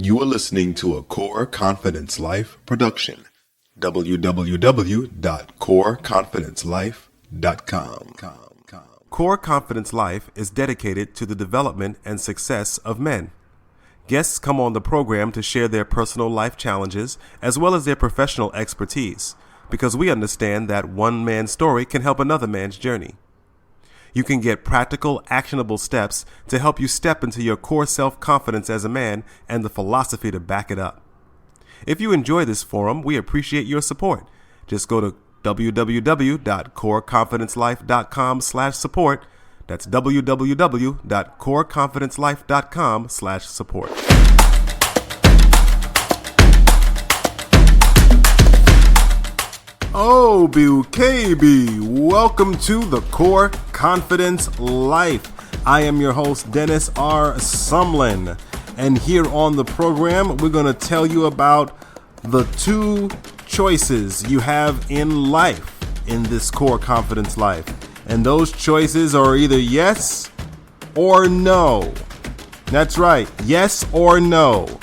You are listening to a Core Confidence Life production. www.coreconfidencelife.com. Core Confidence Life is dedicated to the development and success of men. Guests come on the program to share their personal life challenges as well as their professional expertise, because we understand that one man's story can help another man's journey. You can get practical, actionable steps to help you step into your core self-confidence as a man and the philosophy to back it up. If you enjoy this forum, we appreciate your support. Just go to www.coreconfidencelife.com/support. That's www.coreconfidencelife.com/support. Oh, BKB, welcome to the Core Confidence Life. I am your host, Dennis R. Sumlin, and here on the program, we're going to tell you about the two choices you have in life, in this Core Confidence Life. And those choices are either yes or no. That's right, yes or no.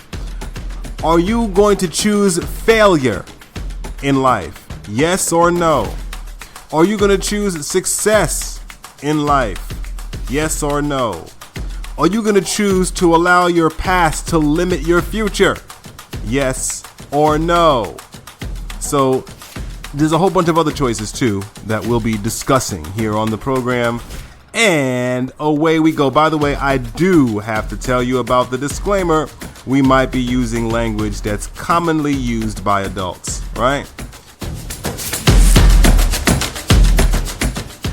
Are you going to choose failure in life? Yes or no? Are you going to choose success in life? Yes or no? Are you going to choose to allow your past to limit your future? Yes or no? So there's a whole bunch of other choices too that we'll be discussing here on the program. And away we go. By the way, I do have to tell you about the disclaimer. We might be using language that's commonly used by adults, right?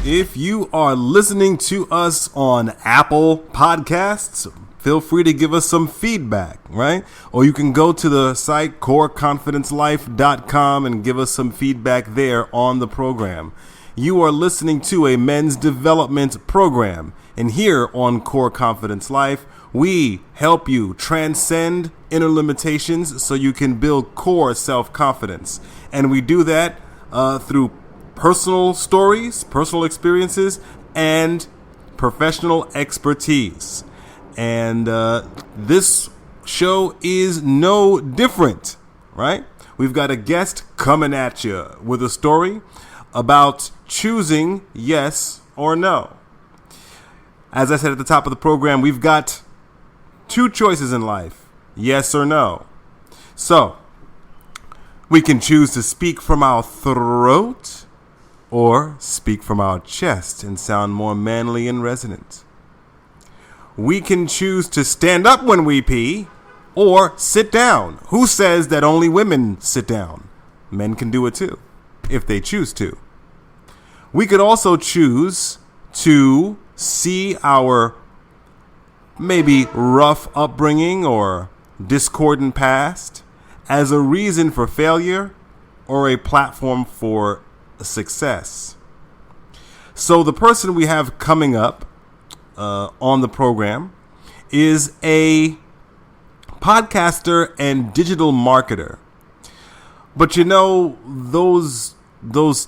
If you are listening to us on Apple Podcasts, feel free to give us some feedback, right? Or you can go to the site coreconfidencelife.com and give us some feedback there on the program. You are listening to a men's development program, and here on Core Confidence Life, we help you transcend inner limitations so you can build core self-confidence. And we do that through personal stories, personal experiences, and professional expertise. And this show is no different, right? We've got a guest coming at you with a story about choosing yes or no. As I said at the top of the program, we've got two choices in life, yes or no. So we can choose to speak from our throat or speak from our chest and sound more manly and resonant. We can choose to stand up when we pee or sit down. Who says that only women sit down? Men can do it too, if they choose to. We could also choose to see our maybe rough upbringing or discordant past as a reason for failure or a platform for success. So the person we have coming up on the program is a podcaster and digital marketer. But you know, those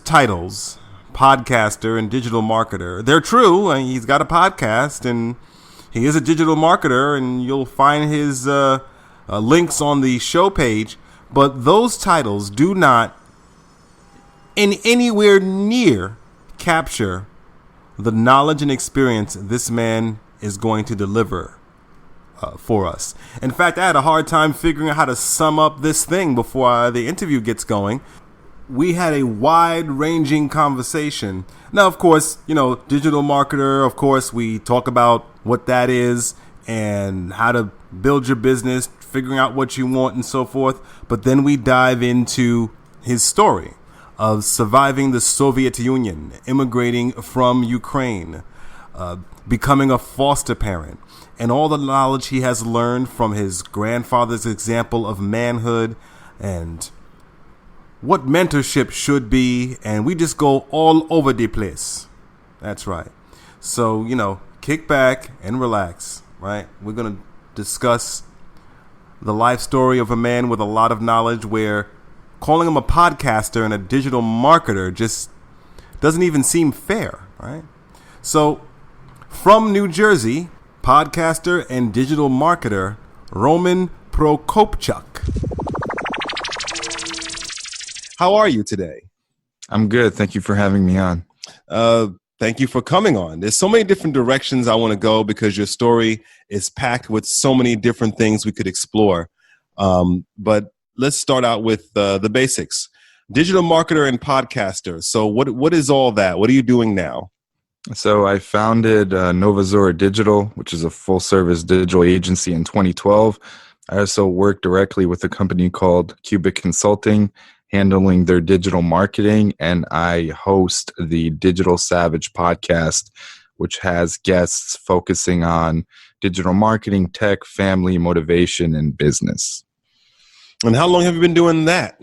titles, podcaster and digital marketer, they're true. I mean, he's got a podcast and he is a digital marketer, and you'll find his links on the show page. But those titles do not in anywhere near capture the knowledge and experience this man is going to deliver for us. In fact, I had a hard time figuring out how to sum up this thing before the interview gets going. We had a wide-ranging conversation. Now, of course, you know, digital marketer, of course, we talk about what that is and how to build your business, figuring out what you want and so forth. But then we dive into his story of surviving the Soviet Union, immigrating from Ukraine, becoming a foster parent, and all the knowledge he has learned from his grandfather's example of manhood and what mentorship should be. And we just go all over the place. That's right. So, you know, kick back and relax, right? We're going to discuss the life story of a man with a lot of knowledge, where calling him a podcaster and a digital marketer just doesn't even seem fair, right? So, from New Jersey, podcaster and digital marketer Roman Prokopchuk. How are you today? I'm good. Thank you for having me on. Thank you for coming on. There's so many different directions I want to go because your story is packed with so many different things we could explore. But let's start out with the basics. Digital marketer and podcaster. So what is all that? What are you doing now? So I founded Novazora Digital, which is a full-service digital agency in 2012. I also work directly with a company called Cubic Consulting, handling their digital marketing, and I host the Digital Savage podcast, which has guests focusing on digital marketing, tech, family, motivation, and business. And how long have you been doing that?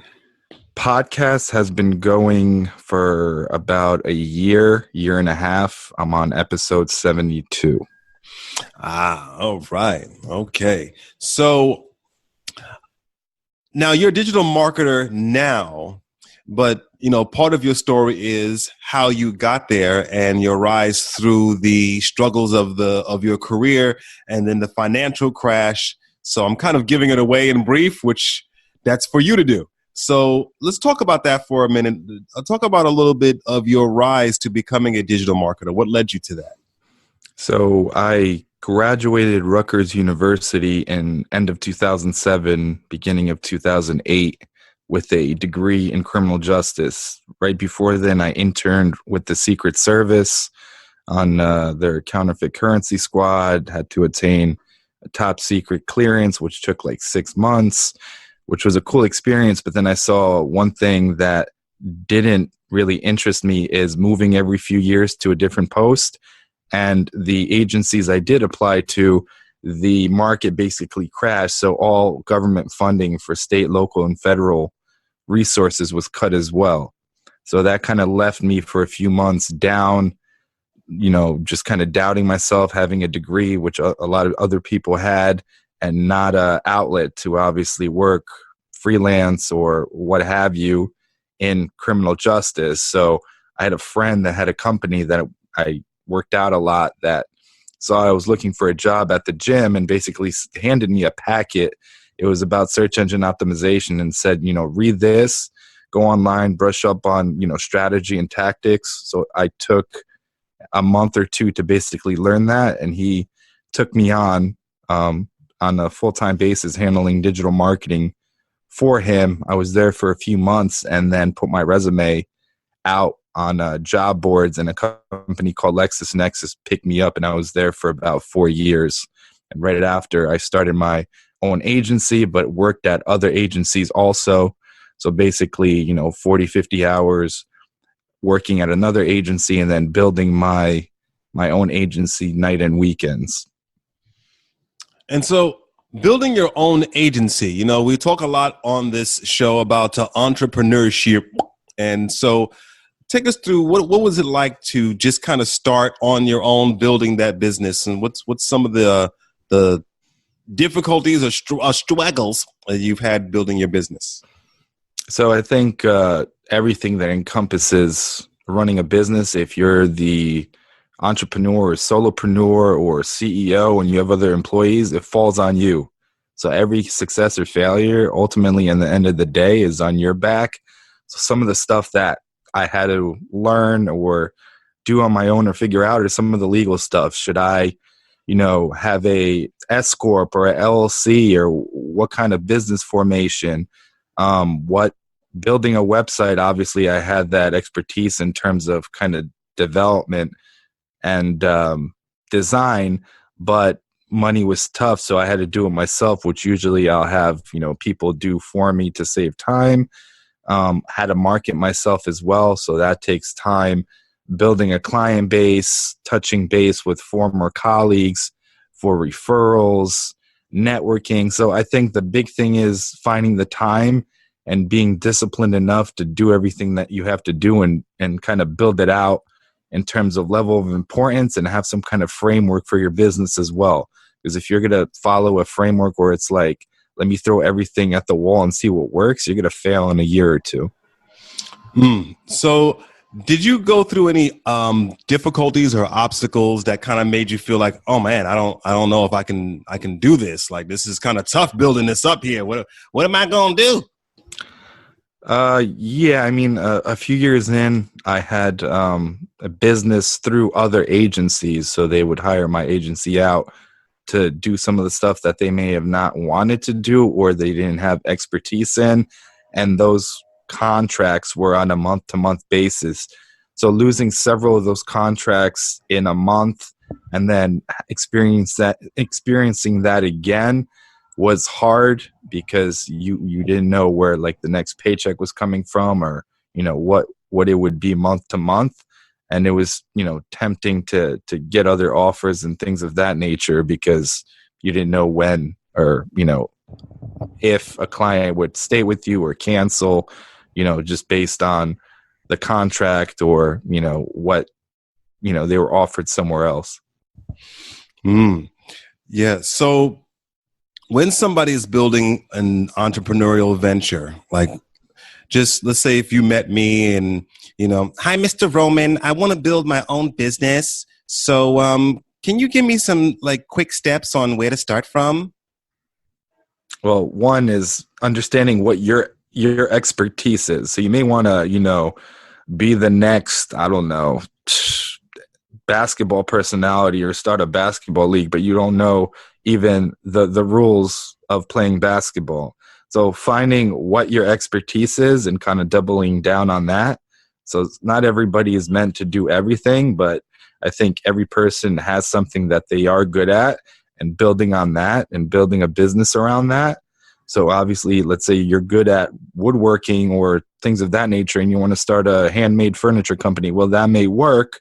Podcast has been going for about a year and a half. I'm on episode 72. All right. Okay. So now you're a digital marketer now, but part of your story is how you got there and your rise through the struggles of your career and then the financial crash. So I'm kind of giving it away in brief, which that's for you to do. So let's talk about that for a minute. I'll talk about a little bit of your rise to becoming a digital marketer. What led you to that? So I graduated Rutgers University in end of 2007, beginning of 2008 with a degree in criminal justice. Right before then, I interned with the Secret Service on their counterfeit currency squad, had to attain a top secret clearance, which took like 6 months, which was a cool experience. But then I saw one thing that didn't really interest me is moving every few years to a different post. And the agencies I did apply to, the market basically crashed. So all government funding for state, local, and federal resources was cut as well. So that kind of left me for a few months down, just kind of doubting myself, having a degree, which a lot of other people had, and not an outlet to obviously work freelance or what have you in criminal justice. So I had a friend that had a company that I worked out a lot that saw I was looking for a job at the gym and basically handed me a packet. It was about search engine optimization and said, read this, go online, brush up on, strategy and tactics. So I took a month or two to basically learn that. And he took me on a full-time basis handling digital marketing for him. I was there for a few months and then put my resume out on job boards, and a company called LexisNexis picked me up, and I was there for about 4 years. And right after, I started my own agency, but worked at other agencies also. So basically, 40, 50 hours working at another agency and then building my own agency night and weekends. And so building your own agency, we talk a lot on this show about entrepreneurship. And so take us through what was it like to just kind of start on your own building that business, and what's some of the difficulties or struggles that you've had building your business? So I think everything that encompasses running a business, if you're the entrepreneur or solopreneur or CEO and you have other employees, it falls on you. So every success or failure ultimately in the end of the day is on your back. So some of the stuff that I had to learn or do on my own or figure out is some of the legal stuff. Should I, have a S corp or a LLC, or what kind of business formation? What building a website? Obviously, I had that expertise in terms of kind of development and design, but money was tough, so I had to do it myself. Which usually I'll have people do for me to save time. Had to market myself as well, so that takes time. Building a client base, touching base with former colleagues for referrals, networking. So I think the big thing is finding the time and being disciplined enough to do everything that you have to do and kind of build it out in terms of level of importance and have some kind of framework for your business as well. Because if you're going to follow a framework where it's like, let me throw everything at the wall and see what works, you're going to fail in a year or two. So Did you go through any difficulties or obstacles that kind of made you feel like, oh man, I don't know if I can do this. Like, this is kind of tough building this up here. What am I gonna do? Yeah, I mean, a few years in, I had a business through other agencies, so they would hire my agency out to do some of the stuff that they may have not wanted to do or they didn't have expertise in, and those contracts were on a month-to-month basis. So losing several of those contracts in a month and then experiencing that again was hard because you didn't know where like the next paycheck was coming from, or what it would be month to month. And it was tempting to get other offers and things of that nature because you didn't know when or if a client would stay with you or cancel, just based on the contract or what they were offered somewhere else. Yeah. So when somebody is building an entrepreneurial venture, like, just let's say if you met me and, hi, Mr. Roman, I want to build my own business. So can you give me some like quick steps on where to start from? Well, one is understanding what your expertise is. So you may want to, be the next, I don't know, basketball personality or start a basketball league, but you don't know even the rules of playing basketball. So finding what your expertise is and kind of doubling down on that. So not everybody is meant to do everything, but I think every person has something that they are good at, and building on that and building a business around that. So obviously, let's say you're good at woodworking or things of that nature and you want to start a handmade furniture company. Well, that may work,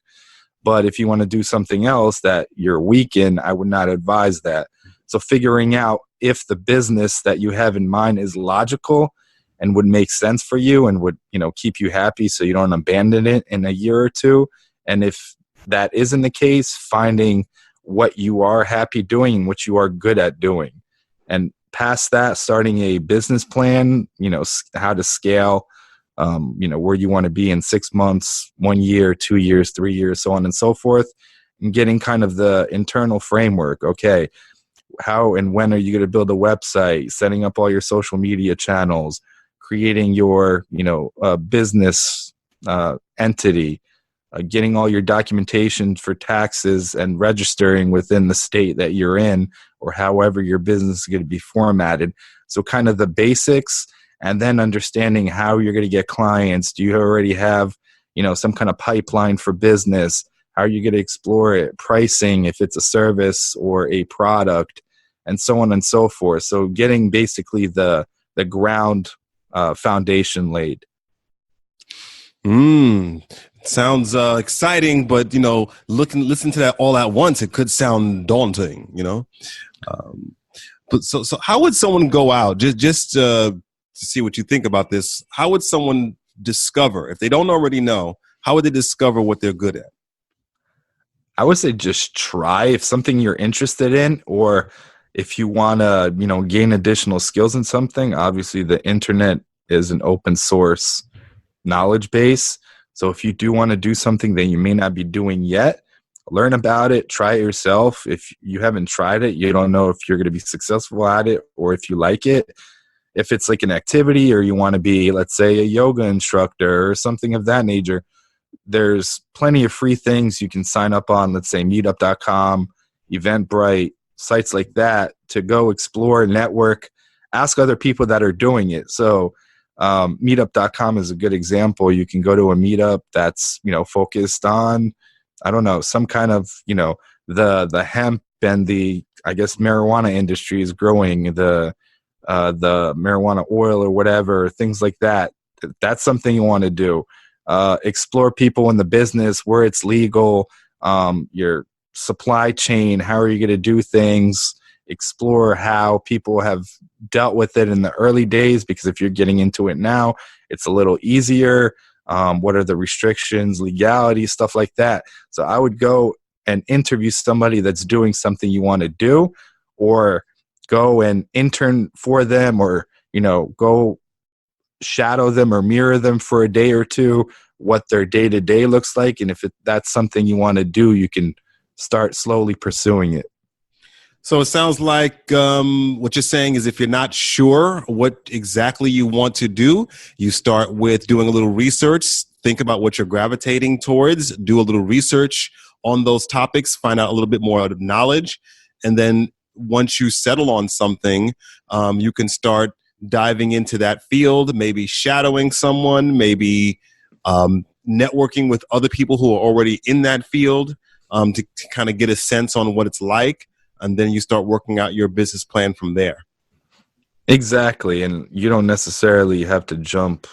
but if you want to do something else that you're weak in, I would not advise that. So figuring out if the business that you have in mind is logical and would make sense for you and would, keep you happy so you don't abandon it in a year or two. And if that isn't the case, finding what you are happy doing, what you are good at doing. And past that, starting a business plan, how to scale, where you want to be in 6 months, 1 year, 2 years, 3 years, so on and so forth, and getting kind of the internal framework. Okay, how and when are you going to build a website, setting up all your social media channels, creating your, business entity, getting all your documentation for taxes and registering within the state that you're in, or however your business is going to be formatted. So kind of the basics, and then understanding how you're going to get clients. Do you already have, some kind of pipeline for business? How are you going to explore it? Pricing, if it's a service or a product, and so on and so forth. So getting basically the ground foundation laid. Sounds exciting, but listen to that all at once, it could sound daunting. But so how would someone go out just to see what you think about this? How would someone discover, if they don't already know, how would they discover what they're good at? I would say just try if something you're interested in, or if you want to, gain additional skills in something. Obviously, the internet is an open source knowledge base. So if you do want to do something that you may not be doing yet, learn about it, try it yourself. If you haven't tried it, you don't know if you're going to be successful at it or if you like it. If it's like an activity, or you want to be, let's say, a yoga instructor or something of that nature, there's plenty of free things you can sign up on, let's say meetup.com, Eventbrite, sites like that, to go explore, network, ask other people that are doing it. So meetup.com is a good example. You can go to a meetup that's, focused on, I don't know, some kind of, the hemp and the, I guess, marijuana industry is growing, the marijuana oil or whatever, things like that. That's something you want to do. Explore people in the business, where it's legal, your supply chain, how are you going to do things, explore how people have dealt with it in the early days, because if you're getting into it now, it's a little easier. What are the restrictions, legality, stuff like that. So I would go and interview somebody that's doing something you want to do, or go and intern for them, or, go shadow them or mirror them for a day or two, what their day-to-day looks like. And if that's something you want to do, you can start slowly pursuing it. So it sounds like what you're saying is if you're not sure what exactly you want to do, you start with doing a little research, think about what you're gravitating towards, do a little research on those topics, find out a little bit more out of knowledge. And then once you settle on something, you can start diving into that field, maybe shadowing someone, maybe networking with other people who are already in that field to kind of get a sense on what it's like. And then you start working out your business plan from there. Exactly. And you don't necessarily have to jump,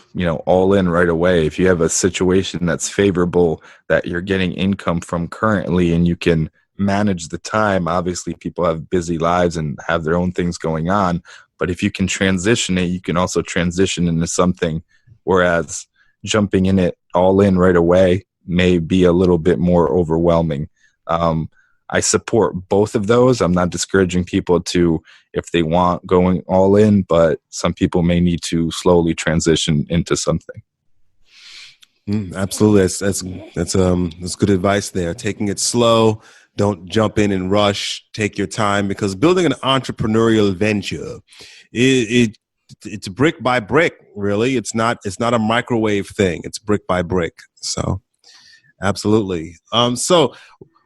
all in right away. If you have a situation that's favorable, that you're getting income from currently, and you can manage the time. Obviously, people have busy lives and have their own things going on. But if you can transition it, you can also transition into something, whereas jumping in it all in right away may be a little bit more overwhelming. I support both of those. I'm not discouraging people to, if they want, going all in, but some people may need to slowly transition into something. Absolutely. That's good advice there. Taking it slow. Don't jump in and rush. Take your time, because building an entrepreneurial venture, it's brick by brick, really. It's not a microwave thing. It's brick by brick. So absolutely. So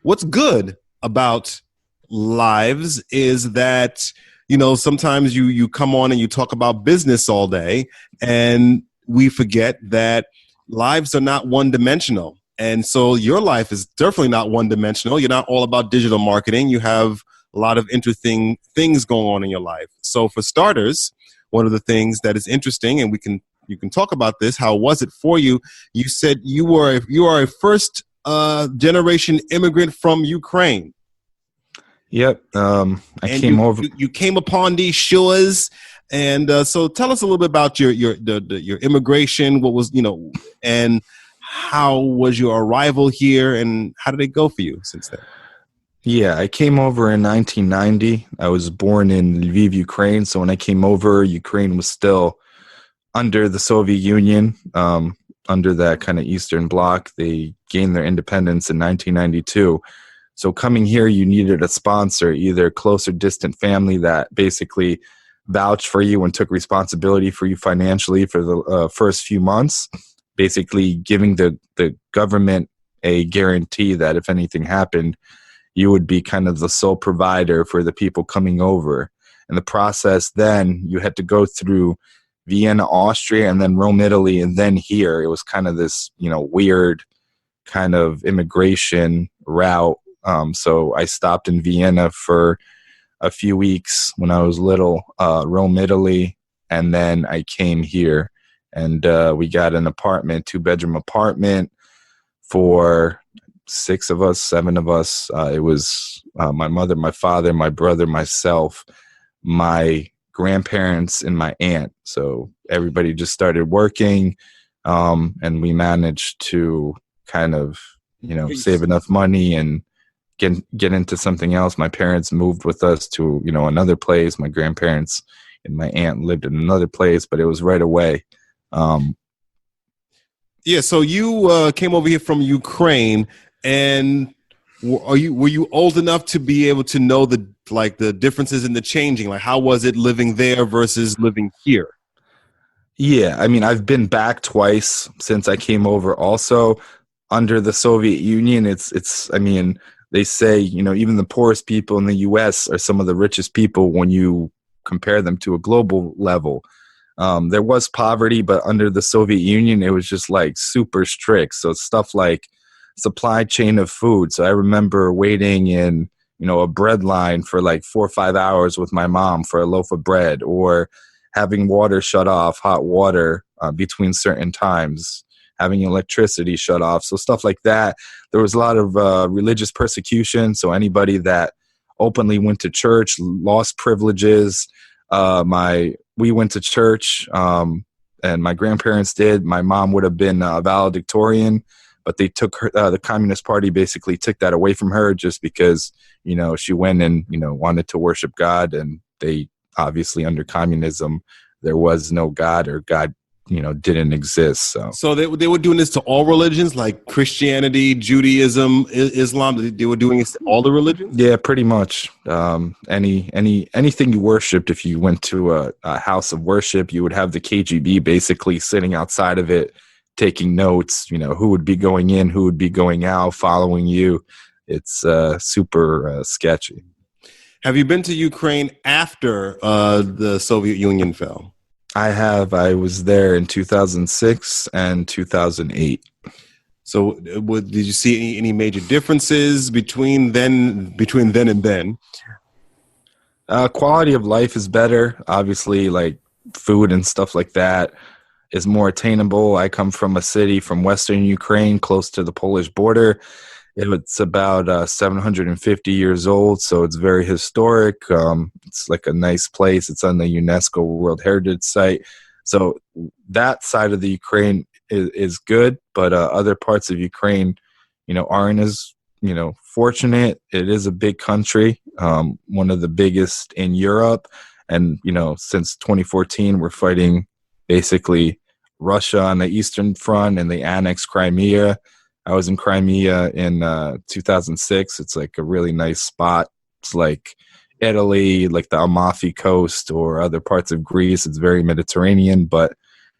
what's good about lives is that, sometimes you come on and you talk about business all day, and we forget that lives are not one dimensional. And so your life is definitely not one dimensional. You're not all about digital marketing. You have a lot of interesting things going on in your life. So for starters, one of the things that is interesting, and you can talk about this, how was it for you? You said you are a first generation immigrant from Ukraine. Yep. You came upon these shores, and so tell us a little bit about your immigration. What was and how was your arrival here, and how did it go for you since then? Yeah, I came over in 1990. I was born in Lviv, Ukraine. So when I came over, Ukraine was still under the Soviet Union, under that kind of Eastern Bloc. They gained their independence in 1992. So coming here, you needed a sponsor, either close or distant family that basically vouched for you and took responsibility for you financially for the first few months, basically giving the government a guarantee that if anything happened, you would be kind of the sole provider for the people coming over. In the process, then you had to go through Vienna, Austria, and then Rome, Italy, and then here. It was kind of this, weird kind of immigration route. So I stopped in Vienna for a few weeks when I was little, Rome, Italy, and then I came here, and we got an apartment, 2-bedroom apartment for 7 of us. It was my mother, my father, my brother, myself, my grandparents, and my aunt. So everybody just started working, and we managed to kind of, save enough money and get into something else. My parents moved with us to, another place. My grandparents and my aunt lived in another place, but it was right away. Yeah. So you came over here from Ukraine, and were you old enough to be able to know the differences in the changing? Like, how was it living there versus living here? Yeah, I mean, I've been back twice since I came over. Also, under the Soviet Union, it's. I mean, they say, even the poorest people in the U.S. are some of the richest people when you compare them to a global level. There was poverty, but under the Soviet Union, it was just like super strict. So stuff like supply chain of food. So I remember waiting in, a bread line for like 4 or 5 hours with my mom for a loaf of bread, or having water shut off, hot water between certain times, having electricity shut off. So stuff like that. There was a lot of religious persecution. So anybody that openly went to church lost privileges. We went to church, and my grandparents did. My mom would have been a valedictorian, but they took her, the Communist Party basically took that away from her just because, she went and, wanted to worship God. And they obviously, under communism, there was no God, or God didn't exist. So they were doing this to all religions, like Christianity, Judaism, Islam. They were doing this to all the religions. Yeah, pretty much. Anything you worshipped, if you went to a house of worship, you would have the KGB basically sitting outside of it, taking notes. Who would be going in, who would be going out, following you. It's super sketchy. Have you been to Ukraine after the Soviet Union fell? I have. I was there in 2006 and 2008. So did you see any major differences between then and then? Quality of life is better. Obviously, like food and stuff like that is more attainable. I come from a city from Western Ukraine, close to the Polish border. It's about 750 years old, so it's very historic. It's like a nice place. It's on the UNESCO World Heritage Site. So that side of the Ukraine is good, but other parts of Ukraine, aren't as, fortunate. It is a big country, one of the biggest in Europe. And, since 2014, we're fighting basically Russia on the Eastern Front, and they annexed Crimea. I was in Crimea in 2006. It's like a really nice spot. It's like Italy, like the Amalfi Coast or other parts of Greece. It's very Mediterranean, but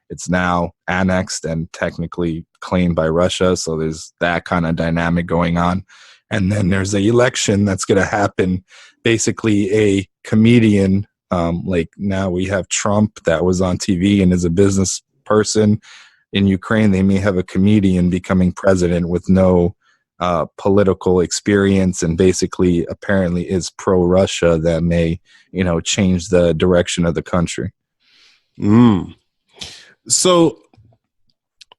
it's now annexed and technically claimed by Russia. So there's that kind of dynamic going on. And then there's an election that's going to happen. Basically a comedian, like now we have Trump that was on TV and is a business person. In Ukraine, they may have a comedian becoming president with no political experience, and basically apparently is pro-Russia, that may, change the direction of the country. So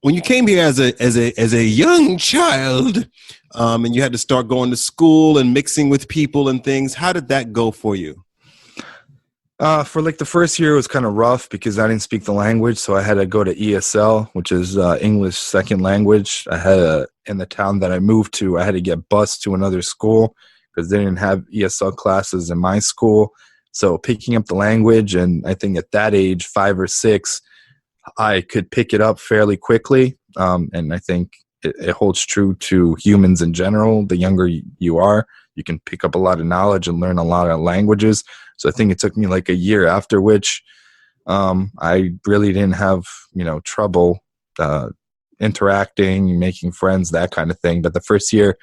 when you came here as a young child, and you had to start going to school and mixing with people and things, how did that go for you? For like the first year, it was kind of rough because I didn't speak the language. So I had to go to ESL, which is English second language. In the town that I moved to, I had to get bused to another school because they didn't have ESL classes in my school. So picking up the language, and I think at that age, 5 or 6, I could pick it up fairly quickly. And I think it holds true to humans in general. The younger you are, you can pick up a lot of knowledge and learn a lot of languages. So I think it took me like a year, after which I really didn't have, trouble interacting, making friends, that kind of thing. But the first year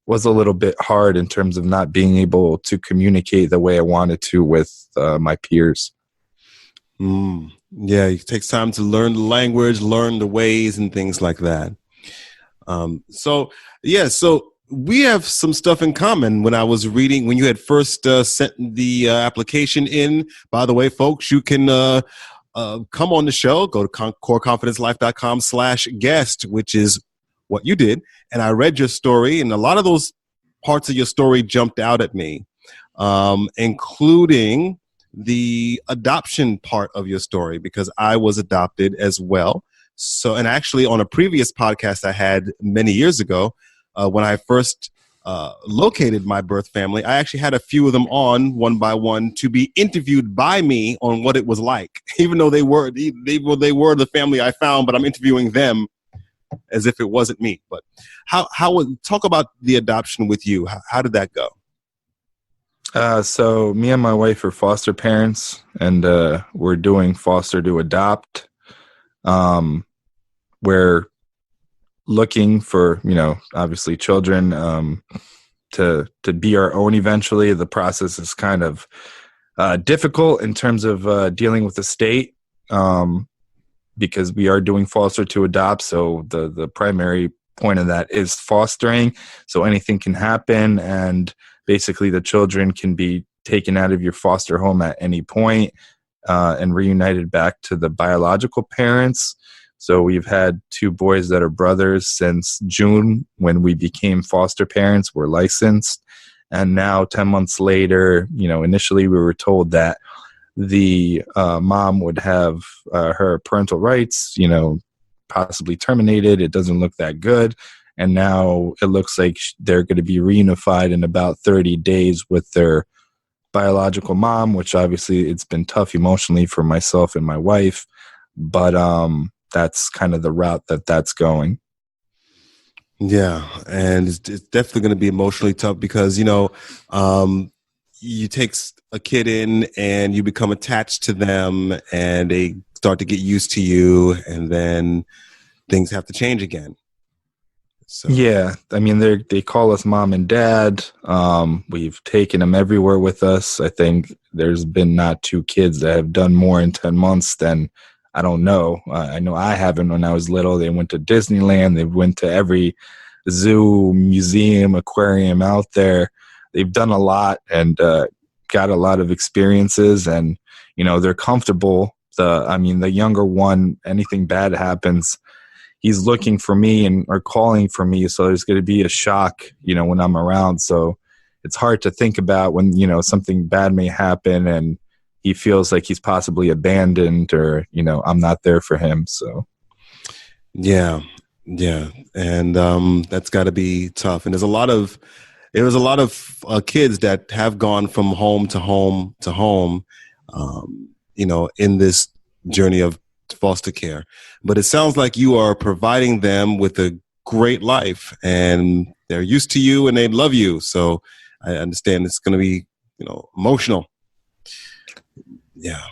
was a little bit hard in terms of not being able to communicate the way I wanted to with my peers. Yeah, it takes time to learn the language, learn the ways and things like that. So we have some stuff in common. When I was reading, when you had first sent the application in, by the way, folks, you can come on the show, go to coreconfidencelife.com/guest, which is what you did. And I read your story, and a lot of those parts of your story jumped out at me, including the adoption part of your story, because I was adopted as well. So, and actually on a previous podcast I had many years ago, when I first located my birth family, I actually had a few of them on one by one to be interviewed by me on what it was like, even though they were the family I found, but I'm interviewing them as if it wasn't me. But talk about the adoption with you. How did that go? So me and my wife are foster parents, and we're doing foster to adopt. We're looking for, obviously children to be our own eventually. The process is kind of difficult in terms of dealing with the state, because we are doing foster to adopt. So the primary point of that is fostering. So anything can happen, and basically the children can be taken out of your foster home at any point and reunited back to the biological parents. So we've had 2 boys that are brothers since June, when we became foster parents. We're licensed. And now 10 months later, initially we were told that the mom would have her parental rights, possibly terminated. It doesn't look that good. And now it looks like they're going to be reunified in about 30 days with their biological mom, which obviously it's been tough emotionally for myself and my wife. But that's kind of the route that's going. Yeah, and it's definitely going to be emotionally tough because you take a kid in and you become attached to them, and they start to get used to you, and then things have to change again. So Yeah, I mean they call us mom and dad. We've taken them everywhere with us. I think there's been not two kids that have done more in 10 months than I don't know. I know I haven't when I was little. They went to Disneyland. They went to every zoo, museum, aquarium out there. They've done a lot and got a lot of experiences, and they're comfortable. The younger one, anything bad happens, he's looking for me and or calling for me. So there's going to be a shock, when I'm around. So it's hard to think about when, something bad may happen and he feels like he's possibly abandoned or, I'm not there for him. So. Yeah. And that's got to be tough. And there was a lot of kids that have gone from home to home to home, in this journey of foster care. But it sounds like you are providing them with a great life, and they're used to you and they love you. So I understand it's going to be, emotional. Yeah.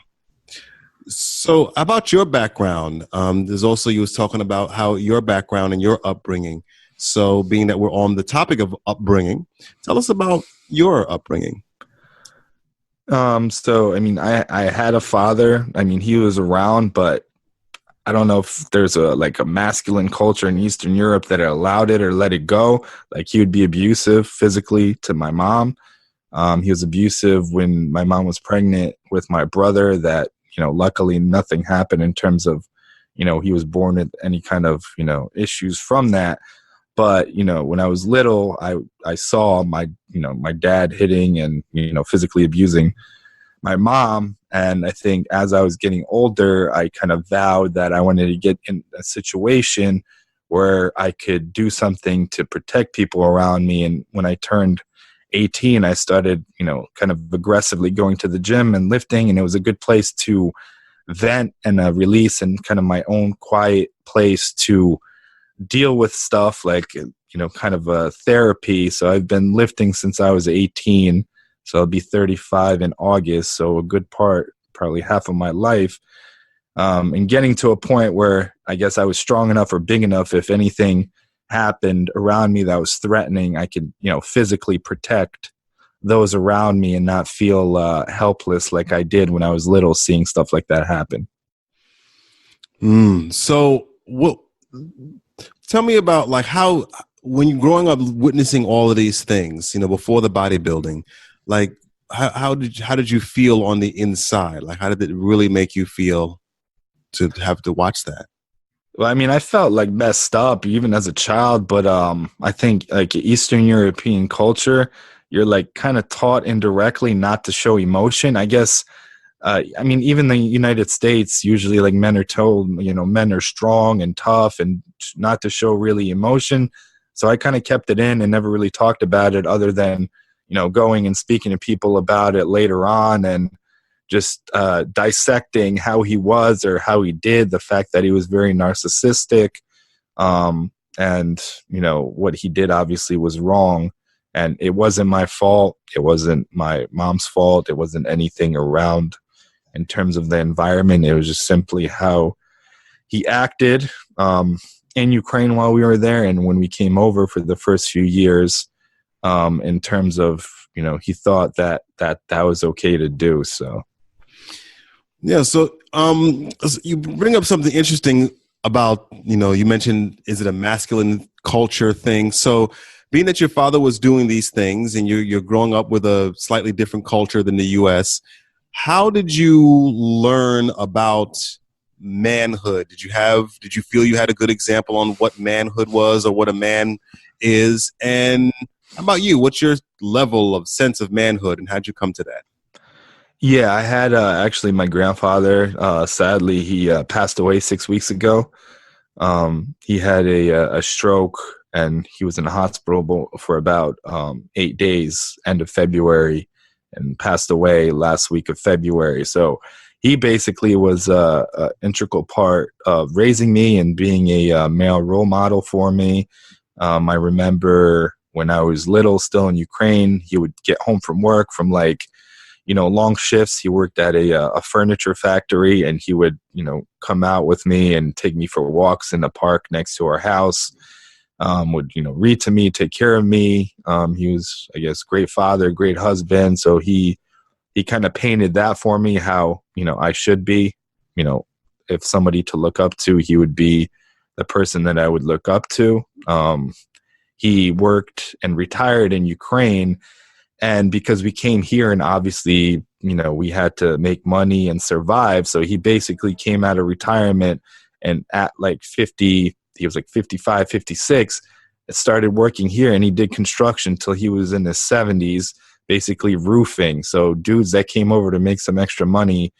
So about your background, there's also, you was talking about how your background and your upbringing. So being that we're on the topic of upbringing, tell us about your upbringing. I had a father. He was around, but I don't know if there's a masculine culture in Eastern Europe that allowed it or let it go. Like he would be abusive physically to my mom. He was abusive when my mom was pregnant with my brother. That, luckily nothing happened in terms of, he was born with any kind of, issues from that. But, when I was little, I saw my dad hitting and, physically abusing my mom. And I think as I was getting older, I kind of vowed that I wanted to get in a situation where I could do something to protect people around me. And when I turned 18, I started, kind of aggressively going to the gym and lifting. And it was a good place to vent and release and kind of my own quiet place to deal with stuff like, kind of a therapy. So I've been lifting since I was 18. So I'll be 35 in August. So a good part, probably half of my life. And getting to a point where I guess I was strong enough or big enough, if anything happened around me that was threatening, I could, physically protect those around me and not feel helpless like I did when I was little, seeing stuff like that happen. So tell me about how, when you're growing up witnessing all of these things, before the bodybuilding, how did you feel on the inside? How did it really make you feel to have to watch that? Well, I felt messed up even as a child, but I think Eastern European culture, you're kind of taught indirectly not to show emotion. I guess, even the United States, usually men are told, men are strong and tough and not to show really emotion. So I kind of kept it in and never really talked about it other than, going and speaking to people about it later on and just dissecting how he was or how he did, the fact that he was very narcissistic. And, what he did obviously was wrong. And it wasn't my fault. It wasn't my mom's fault. It wasn't anything around in terms of the environment. It was just simply how he acted in Ukraine while we were there. And when we came over for the first few years, in terms of, he thought that was okay to do. So. Yeah. So you bring up something interesting about, you mentioned, is it a masculine culture thing? So being that your father was doing these things and you're growing up with a slightly different culture than the U.S., how did you learn about manhood? Did you feel you had a good example on what manhood was or what a man is? And how about you? What's your level of sense of manhood and how'd you come to that? Yeah, I had actually my grandfather, sadly, he passed away 6 weeks ago. He had a stroke and he was in the hospital for about 8 days, end of February, and passed away last week of February. So he basically was a integral part of raising me and being a male role model for me. I remember when I was little, still in Ukraine, he would get home from work from like, long shifts. He worked at a furniture factory, and he would, come out with me and take me for walks in the park next to our house. Would, read to me, take care of me. He was, I guess, great father, great husband. So he kind of painted that for me, how, I should be, if somebody to look up to, he would be the person that I would look up to. He worked and retired in Ukraine. And because we came here and obviously, we had to make money and survive. So he basically came out of retirement, and at like 50, he was like 55, 56, started working here, and he did construction till he was in his 70s, basically roofing. So dudes that came over to make some extra money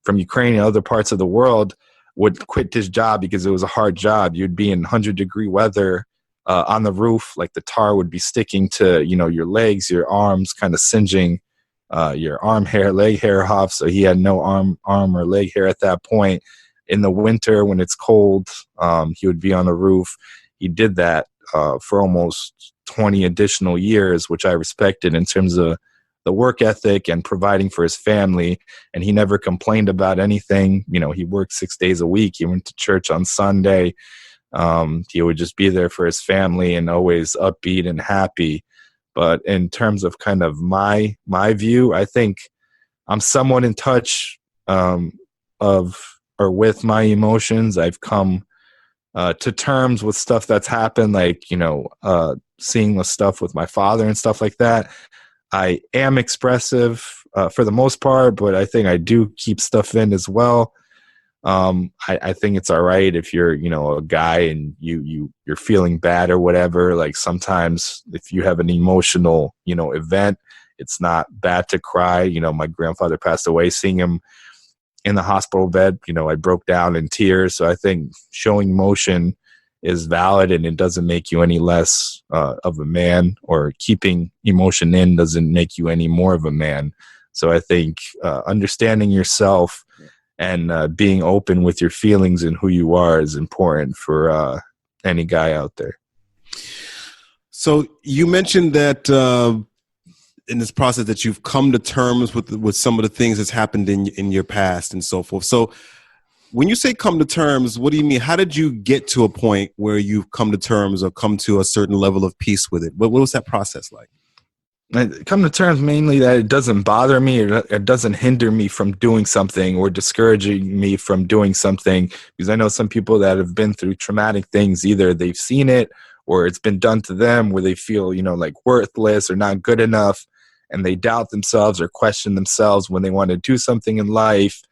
from Ukraine and other parts of the world would quit this job because it was a hard job. You'd be in 100-degree weather on the roof, like the tar would be sticking to, your legs, your arms, kind of singeing your arm hair, leg hair off. So he had no arm or leg hair at that point. In the winter, when it's cold, he would be on the roof. He did that for almost 20 additional years, which I respected in terms of the work ethic and providing for his family. And he never complained about anything. He worked 6 days a week. He went to church on Sunday. He would just be there for his family and always upbeat and happy. But in terms of kind of my view, I think I'm somewhat in touch with my emotions. I've come to terms with stuff that's happened, like, seeing the stuff with my father and stuff like that. I am expressive for the most part, but I think I do keep stuff in as well. I think it's all right if you're, a guy and you're feeling bad or whatever. Like sometimes if you have an emotional, event, it's not bad to cry. My grandfather passed away, seeing him in the hospital bed, I broke down in tears. So I think showing emotion is valid, and it doesn't make you any less of a man, or keeping emotion in doesn't make you any more of a man. So I think understanding yourself and being open with your feelings and who you are is important for any guy out there. So you mentioned that in this process that you've come to terms with some of the things that's happened in your past and so forth. So when you say come to terms, what do you mean? How did you get to a point where you've come to terms or come to a certain level of peace with it? What was that process like? I come to terms mainly that it doesn't bother me, or it doesn't hinder me from doing something or discouraging me from doing something. Because I know some people that have been through traumatic things, either they've seen it or it's been done to them, where they feel, like worthless or not good enough, and they doubt themselves or question themselves when they want to do something in life,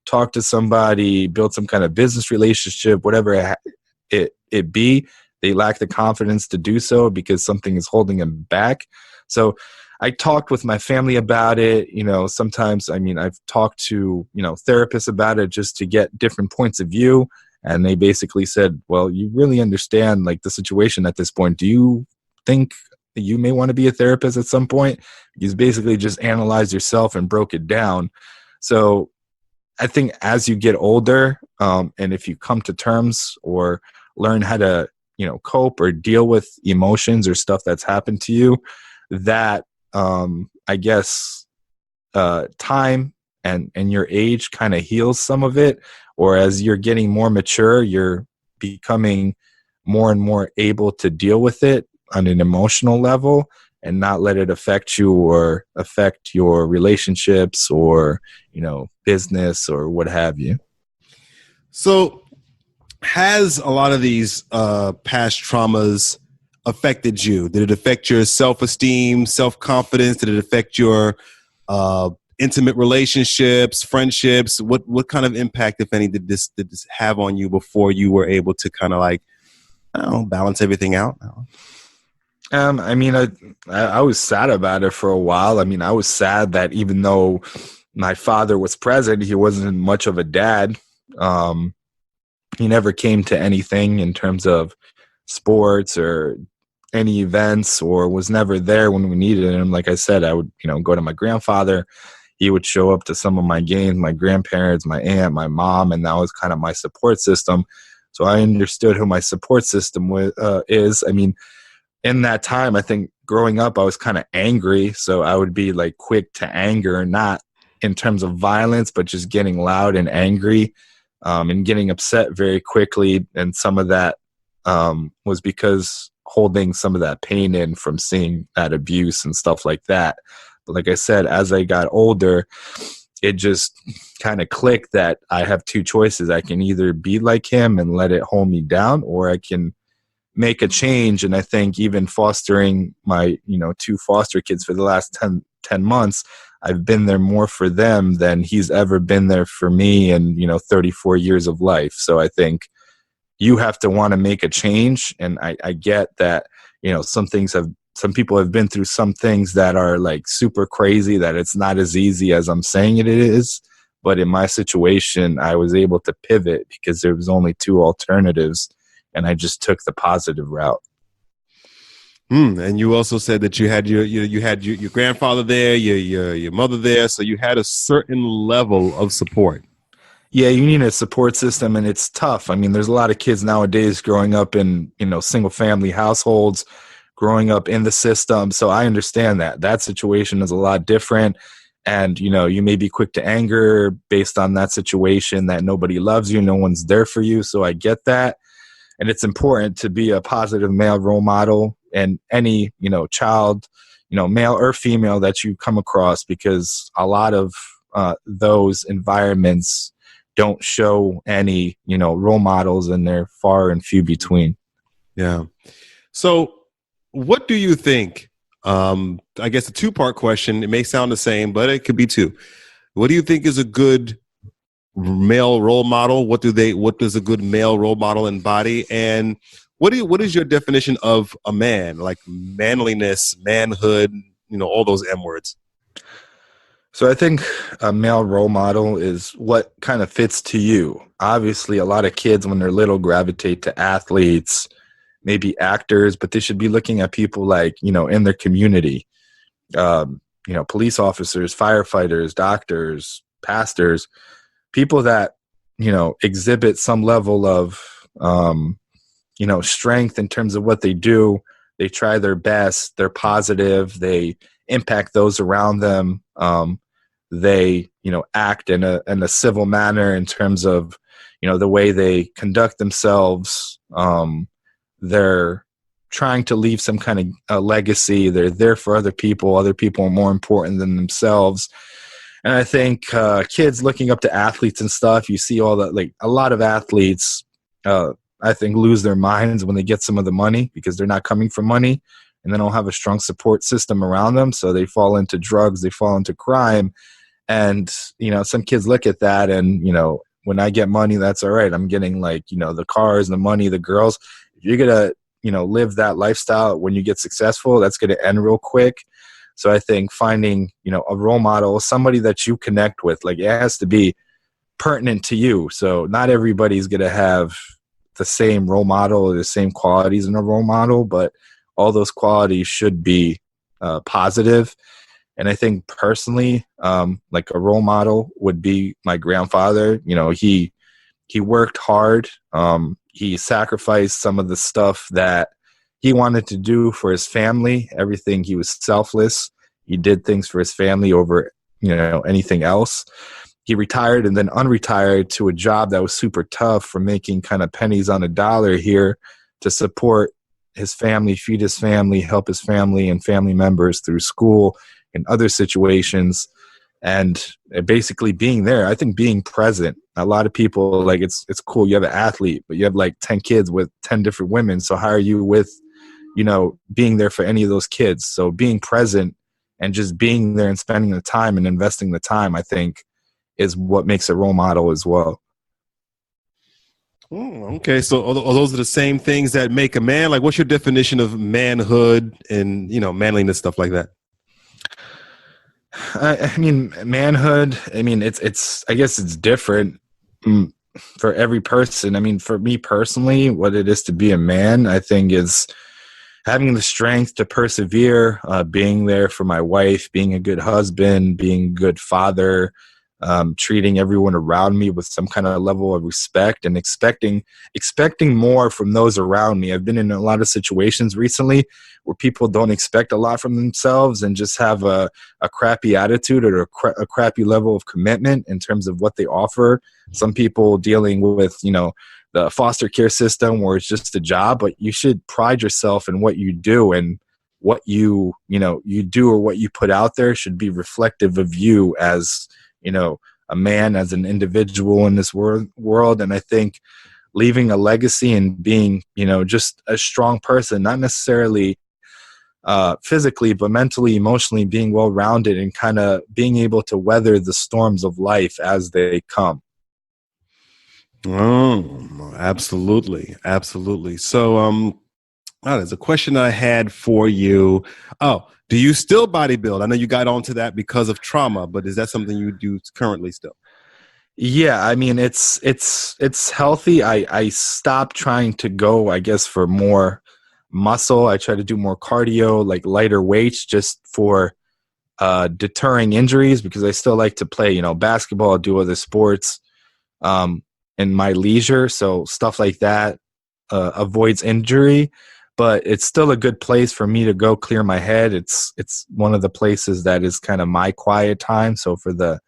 talk to somebody, build some kind of business relationship, whatever it be. They lack the confidence to do so because something is holding them back. So I talked with my family about it. Sometimes, I've talked to, therapists about it just to get different points of view. And they basically said, well, you really understand like the situation at this point. Do you think that you may want to be a therapist at some point? You basically just analyzed yourself and broke it down. So I think as you get older, and if you come to terms or learn how to, cope or deal with emotions or stuff that's happened to you, that I guess time and your age kind of heals some of it. Or as you're getting more mature, you're becoming more and more able to deal with it on an emotional level and not let it affect you or affect your relationships or, business or what have you. So has a lot of these past traumas affected you? Did it affect your self-esteem, self-confidence? Did it affect your intimate relationships, friendships? What kind of impact, if any, did this have on you before you were able to kind of like, balance everything out? I was sad about it for a while. I was sad that even though my father was present, he wasn't much of a dad. He never came to anything in terms of sports or any events, or was never there when we needed him. Like I said, I would, go to my grandfather. he would show up to some of my games, my grandparents, my aunt, my mom, and that was kind of my support system. So I understood who my support system is. I mean, in that time, I think growing up, I was kind of angry. So I would be like quick to anger, not in terms of violence, but just getting loud and angry, and getting upset very quickly. And some of that was because holding some of that pain in from seeing that abuse and stuff like that. But like I said, as I got older, it just kind of clicked that I have two choices. I can either be like him and let it hold me down, or I can make a change. And I think even fostering my, two foster kids for the last 10 months, I've been there more for them than he's ever been there for me in, 34 years of life. So I think you have to want to make a change. And I get that, some people have been through some things that are like super crazy, that it's not as easy as I'm saying it is. But in my situation, I was able to pivot because there was only two alternatives, and I just took the positive route. And you also said that you had your grandfather there, your mother there, so you had a certain level of support. Yeah, you need a support system, and it's tough. I mean, there's a lot of kids nowadays growing up in, single family households, growing up in the system. So I understand that situation is a lot different. And, you may be quick to anger based on that situation, that nobody loves you, no one's there for you. So I get that. And it's important to be a positive male role model, and any, child, male or female that you come across, because a lot of those environments don't show any, role models, and they're far and few between. Yeah. So what do you think? I guess a two-part question. It may sound the same, but it could be two. What do you think is a good male role model? What does a good male role model embody? And what is your definition of a man? Like manliness, manhood, all those M words. So I think a male role model is what kind of fits to you. Obviously, a lot of kids when they're little gravitate to athletes, maybe actors, but they should be looking at people like, in their community, police officers, firefighters, doctors, pastors, people that, exhibit some level of, strength in terms of what they do. They try their best. They're positive. They impact those around them. They, act in a civil manner in terms of, the way they conduct themselves. They're trying to leave some kind of a legacy. They're there for other people. Other people are more important than themselves. And I think kids looking up to athletes and stuff, you see all that, like a lot of athletes, I think, lose their minds when they get some of the money, because they're not coming for money, and they don't have a strong support system around them. So they fall into drugs, they fall into crime. And, some kids look at that and, when I get money, that's all right. I'm getting like, the cars, the money, the girls. If you're going to, live that lifestyle when you get successful, that's going to end real quick. So I think finding, a role model, somebody that you connect with, like it has to be pertinent to you. So not everybody's going to have the same role model or the same qualities in a role model, but all those qualities should be positive. And I think personally, like a role model would be my grandfather. He worked hard. He sacrificed some of the stuff that he wanted to do for his family. Everything. He was selfless. He did things for his family over, anything else. He retired and then unretired to a job that was super tough, for making kind of pennies on a dollar here to support his family, feed his family, help his family and family members through school and other situations. And basically being there, I think being present. A lot of people, like, it's cool. You have an athlete, but you have like 10 kids with 10 different women. So how are you with, being there for any of those kids? So being present and just being there and spending the time and investing the time, I think, is what makes a role model as well. Okay, so are those are the same things that make a man? Like, what's your definition of manhood and, manliness, stuff like that? I mean, manhood, it's I guess it's different for every person. I mean, for me personally, what it is to be a man, I think is, having the strength to persevere, being there for my wife, being a good husband, being a good father, treating everyone around me with some kind of level of respect, and expecting more from those around me. I've been in a lot of situations recently where people don't expect a lot from themselves and just have a crappy attitude or a crappy level of commitment in terms of what they offer. Some people dealing with, the foster care system where it's just a job, but you should pride yourself in what you do, and what you do or what you put out there should be reflective of you as, a man, as an individual in this world. And I think leaving a legacy and being, just a strong person, not necessarily physically, but mentally, emotionally, being well-rounded and kind of being able to weather the storms of life as they come. Oh, absolutely. Absolutely. So, there's a question I had for you. Oh, do you still bodybuild? I know you got onto that because of trauma, but is that something you do currently still? Yeah, I mean, it's healthy. I stopped trying to go, I guess, for more muscle. I try to do more cardio, like lighter weights, just for deterring injuries, because I still like to play, basketball, do other sports in my leisure. So stuff like that avoids injury, but it's still a good place for me to go clear my head. It's one of the places that is kind of my quiet time. So for the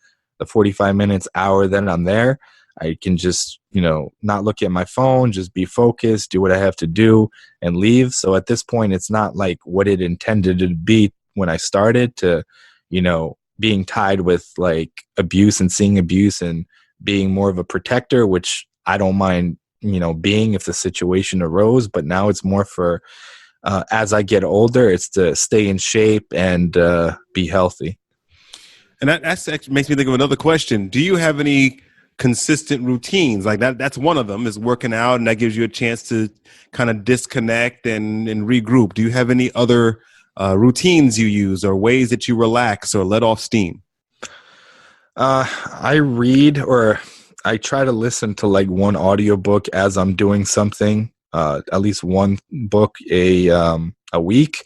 45 minutes, hour that I'm there, I can just, not look at my phone, just be focused, do what I have to do, and leave. So at this point, it's not like what it intended to be when I started, to, being tied with like abuse and seeing abuse and being more of a protector, which I don't mind, being if the situation arose. But now it's more for, as I get older, it's to stay in shape and be healthy. And that actually makes me think of another question. Do you have any consistent routines? Like that's one of them, is working out, and that gives you a chance to kind of disconnect and regroup. Do you have any other routines you use, or ways that you relax or let off steam? I read, or I try to listen to like one audiobook as I'm doing something, at least one book a week.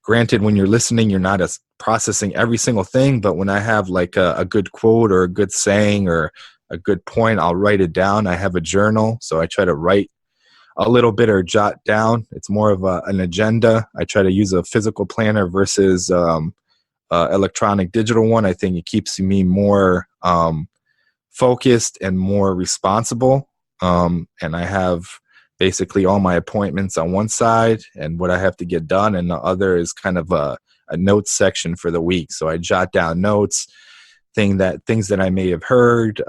Granted, when you're listening, you're not as processing every single thing, but when I have like a good quote or a good saying or a good point, I'll write it down. I have a journal, so I try to write a little bit or jot down. It's more of an agenda. I try to use a physical planner versus electronic digital one. I think it keeps me more focused and more responsible. And I have basically all my appointments on one side and what I have to get done, and the other is kind of a notes section for the week. So I jot down notes, things that I may have heard,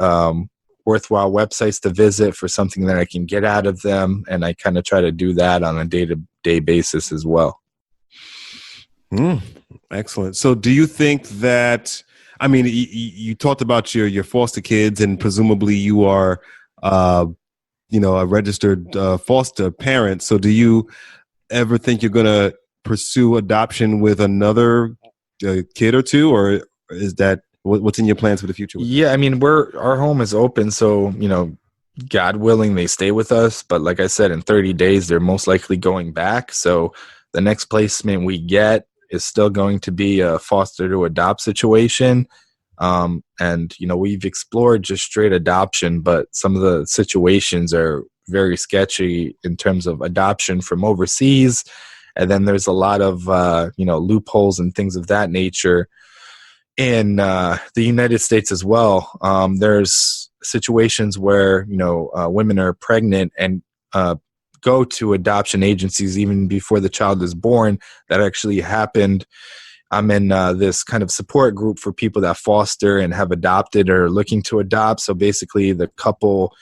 worthwhile websites to visit for something that I can get out of them, and I kind of try to do that on a day-to-day basis as well. Excellent. So do you think that, I mean, you talked about your foster kids, and presumably you are a registered foster parent. So do you ever think you're going to pursue adoption with another kid or two, or is that what's in your plans for the future? Yeah, I mean, our home is open, so, God willing, they stay with us. But like I said, in 30 days, they're most likely going back. So the next placement we get is still going to be a foster to adopt situation. And, we've explored just straight adoption, but some of the situations are very sketchy in terms of adoption from overseas. And then there's a lot of, loopholes and things of that nature in the United States as well. There's situations where, women are pregnant and go to adoption agencies even before the child is born. That actually happened. I'm in this kind of support group for people that foster and have adopted or looking to adopt. So basically the couple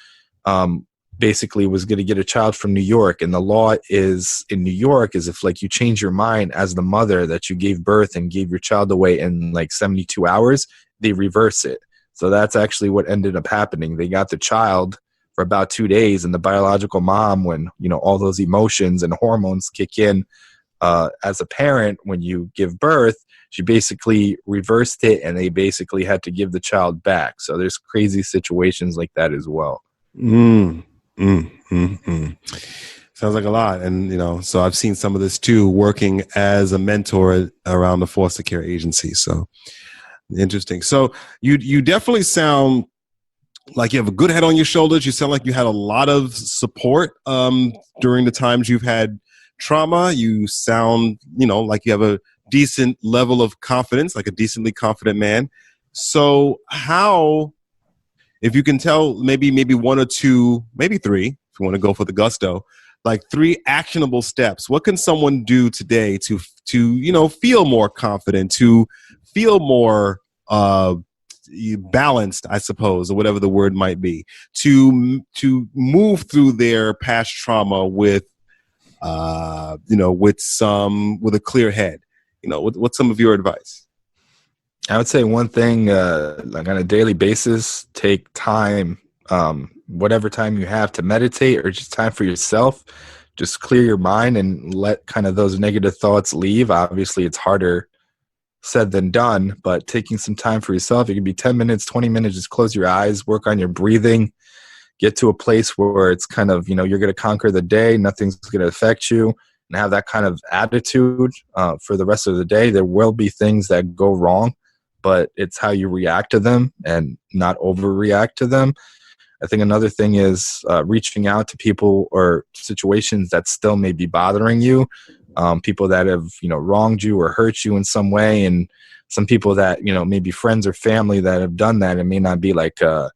basically was going to get a child from New York. And the law is in New York is if like you change your mind as the mother that you gave birth and gave your child away in like 72 hours, they reverse it. So that's actually what ended up happening. They got the child for about 2 days, and the biological mom, when, all those emotions and hormones kick in, as a parent, when you give birth, she basically reversed it, and they basically had to give the child back. So there's crazy situations like that as well. Sounds like a lot. And, so I've seen some of this too, working as a mentor around the foster care agency. So interesting. So you definitely sound like you have a good head on your shoulders. You sound like you had a lot of support during the times you've had trauma. You sound, like you have a decent level of confidence, like a decently confident man. So how, if you can tell maybe one or two, maybe three, if you want to go for the gusto, like 3 actionable steps, what can someone do today to feel more confident, to feel more balanced, I suppose, or whatever the word might be, to move through their past trauma with with a clear head? What's some of your advice? I would say one thing, like on a daily basis, take time, whatever time you have to meditate or just time for yourself. Just clear your mind and let kind of those negative thoughts leave. Obviously, it's harder said than done, but taking some time for yourself, it can be 10 minutes, 20 minutes, just close your eyes, work on your breathing, get to a place where it's kind of, you're going to conquer the day, nothing's going to affect you, and have that kind of attitude for the rest of the day. There will be things that go wrong, but it's how you react to them and not overreact to them. I think another thing is reaching out to people or situations that still may be bothering you, people that have, wronged you or hurt you in some way, and some people that, maybe friends or family that have done that. It may not be like a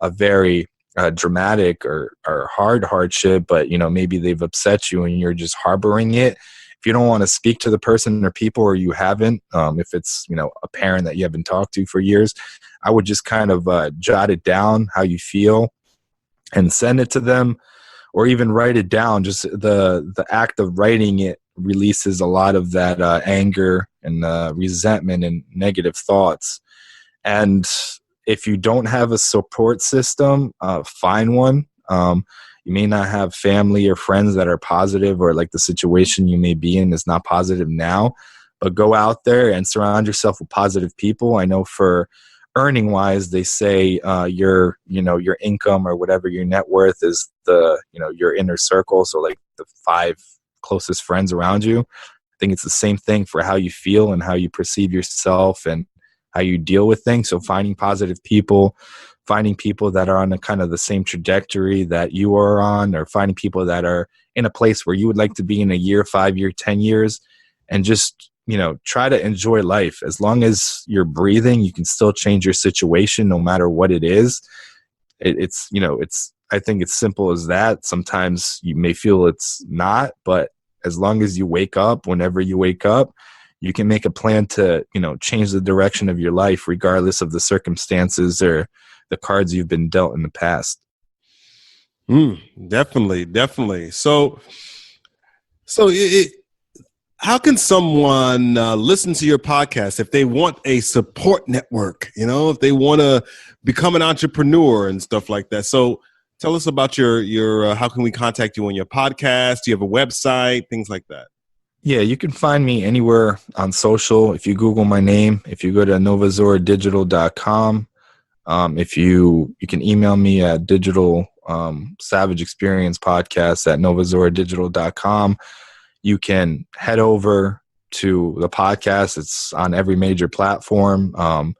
very dramatic or hard hardship, but, maybe they've upset you and you're just harboring it. If you don't want to speak to the person or people, or you haven't, if it's, a parent that you haven't talked to for years, I would just kind of jot it down how you feel and send it to them, or even write it down. Just the act of writing it releases a lot of that anger and resentment and negative thoughts. And if you don't have a support system, find one. You may not have family or friends that are positive, or like the situation you may be in is not positive now, but go out there and surround yourself with positive people. I know for earning wise, they say your income or whatever your net worth is your inner circle. So like the 5 closest friends around you. I think it's the same thing for how you feel and how you perceive yourself and how you deal with things. So finding positive people, finding people that are on a kind of the same trajectory that you are on, or finding people that are in a place where you would like to be in a year, 5 year, 10 years, and just, try to enjoy life. As long as you're breathing, you can still change your situation no matter what it is. I think it's simple as that. Sometimes you may feel it's not, but as long as you wake up, whenever you wake up, you can make a plan to, change the direction of your life, regardless of the circumstances or the cards you've been dealt in the past. Definitely. So how can someone listen to your podcast if they want a support network, if they want to become an entrepreneur and stuff like that? So tell us about your how can we contact you on your podcast? Do you have a website, things like that? Yeah, you can find me anywhere on social. If you Google my name, if you go to novazoradigital.com, if you can email me at digital savage experience podcast at novazoradigital.com. You can head over to the podcast. It's on every major platform. I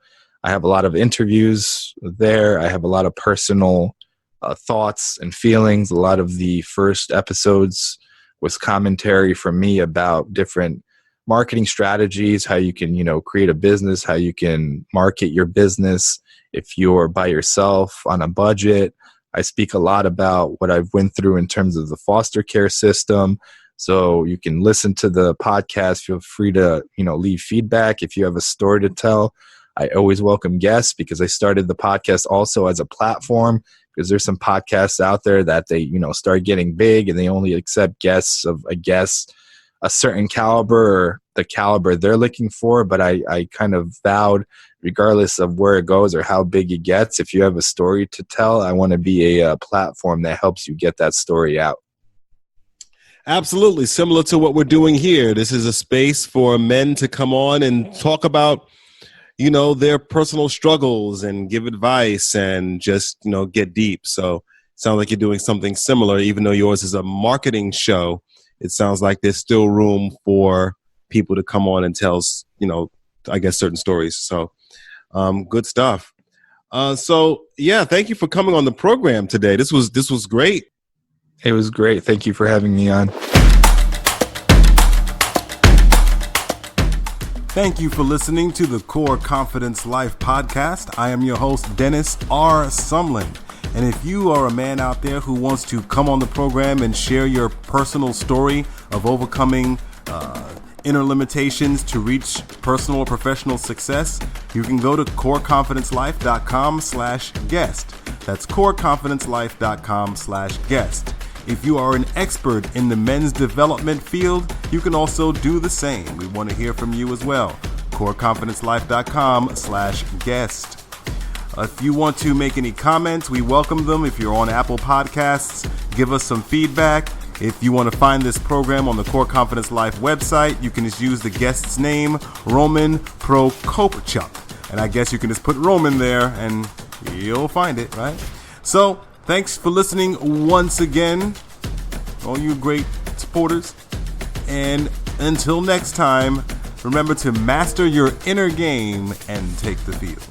have a lot of interviews there. I have a lot of personal thoughts and feelings. A lot of the first episodes was commentary from me about different marketing strategies, how you can, create a business, how you can market your business if you're by yourself on a budget. I speak a lot about what I've went through in terms of the foster care system. So you can listen to the podcast. Feel free to, leave feedback if you have a story to tell. I always welcome guests, because I started the podcast also as a platform, because there's some podcasts out there that they, start getting big and they only accept guests of a certain caliber or the caliber they're looking for. But I kind of vowed, regardless of where it goes or how big it gets, if you have a story to tell, I want to be a platform that helps you get that story out. Absolutely. Similar to what we're doing here. This is a space for men to come on and talk about, their personal struggles and give advice and just, get deep. So sounds like you're doing something similar, even though yours is a marketing show. It sounds like there's still room for people to come on and tell, I guess, certain stories. So good stuff. Thank you for coming on the program today. This was great. It was great. Thank you for having me on. Thank you for listening to the Core Confidence Life podcast. I am your host, Dennis R. Sumlin. And if you are a man out there who wants to come on the program and share your personal story of overcoming inner limitations to reach personal or professional success, you can go to coreconfidencelife.com/guest. That's coreconfidencelife.com/guest. If you are an expert in the men's development field, you can also do the same. We want to hear from you as well. coreconfidencelife.com/guest. If you want to make any comments, we welcome them. If you're on Apple Podcasts, give us some feedback. If you want to find this program on the Core Confidence Life website, you can just use the guest's name, Roman Prokopchuk. And I guess you can just put Roman there and you'll find it, right? So, thanks for listening once again, all you great supporters. And until next time, remember to master your inner game and take the field.